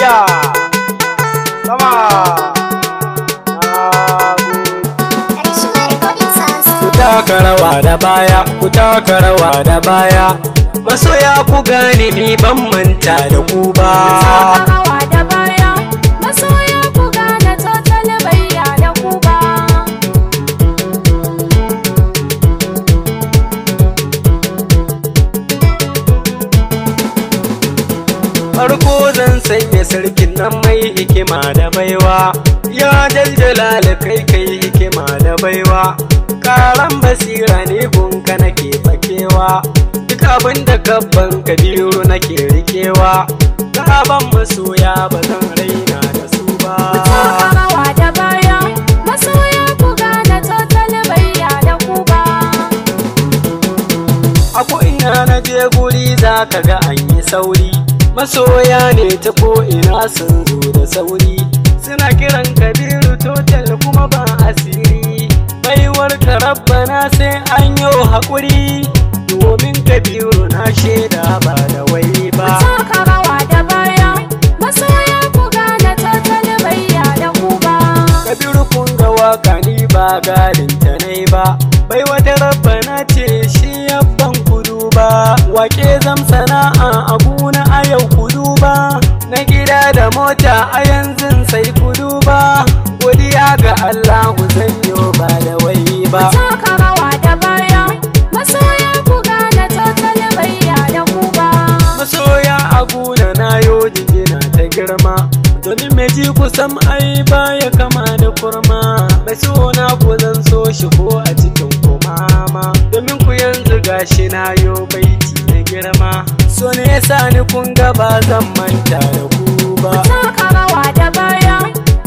ayya sama ku taka rawa da baya, ku taka rawa da baya, masoya ku gane ni ban manta da ku ba. rawa da baya, masoya ku gane total bayya da ku ba. Farko zan sanya sarkin nan mai hikima da baiwa, ya jaljalala kai hikima da baiwa, karan basira ne gunka nake fakewa, duk abin da gabban Kabiru nake rikewa, gaban masoya ba zan raina da su ba. rawa da baya, masoya ku gane total bayya da ku ba. A ko ina na je guri za ka ga an yi sauri, masoya ne ta ko ina sun zo da sauri, suna kiran Kabiru total kuma ba asiri, baiwar ka rabbana sai an yi haƙuri, domin Kabiru na shaida ba da wai ba. taka rawa da baya, masoya ku gane total bayya da ku ba. Kabiru kun ga waka ni ba gadin ta nai ba, bai wata rabbana ce shi yabban kudu ba, wake zam sana'a a gona a yau kudu ba, na gida da mota a yanzu sai kudu ba, godiya ga Allah zan yo ba da wai ba. taka rawa da baya, masoya ku gane total bayya da ku ba. Masoya a gona na yo jigina ta girma, domin mai ji kusan ai baya kama da kurma, mai suna ku zan so shi ko a cikin kumama, domin ku yanzu gashi na yo baiti na girma, so ne yasa ni kun ga ba zan manta da ku ba. taka rawa da baya,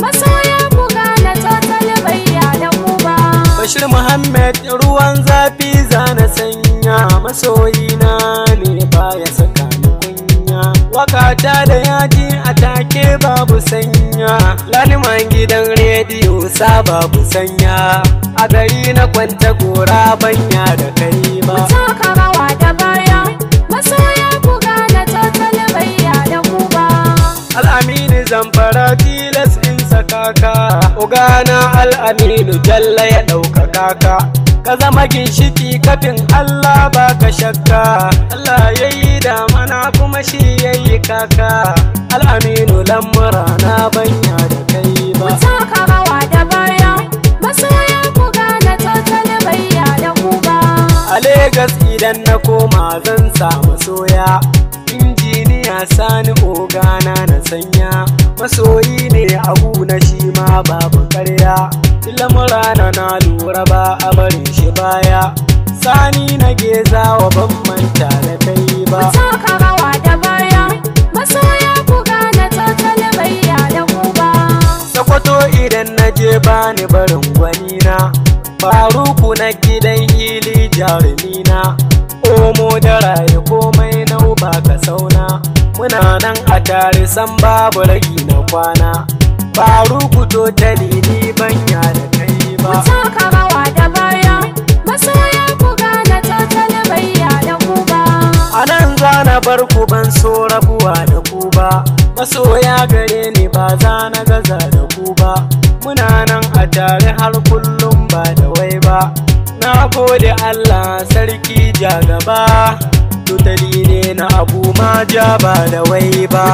masoya ku gane total bayya da ku ba. Bashir Muhammad ruwan zafi zana sanya, masoyina ne baya saka ni kunya, wakata da yaji a take babu sanya, laliman gidan rediyo sa babu sanya, a gari na kwanta gora banya da kai ba. taka rawa da baya, masoya ku gane total bayya da ku ba. Al'aminu Zamfara tilas in sakaka, ogana Al'aminu Jalla ya ɗaukaka ka, ka zama ginshiki kafin Allah baka shakka, Allah ya yi damana kuma shi ya yi kaka, Al'aminu lamura na banya da kai ba. taka rawa da baya, masoya ku gane total bayya da ku ba. A Legas idan na koma zan samu soya, injiniya Sani ogana na sanya, masoyi ne abu na shi ma babu karya, lamura na lura ba a barin shi baya, Sani na geza wa ban manta da kai ba. taka rawa da baya, masoya ku gane total bayya da ku ba. Sokoto idan na je bani barin gwanina, Faruku na gidan hili jarumina, Omo da raye komai nau ba ka sauna, muna nan a tare san babu ragi na kwana, Faruku totali ni banya da kai ba. taka rawa da baya, masoya ku gane total bayya da ku ba. A nan za na bar ku ban so rabuwa da ku ba, masoya gare ni ba za na gaza da ku ba, muna nan a tare har kullum ba da wai ba, na gode Allah sarki ja gaba, tutali ne na abu ma ja ba da wai ba.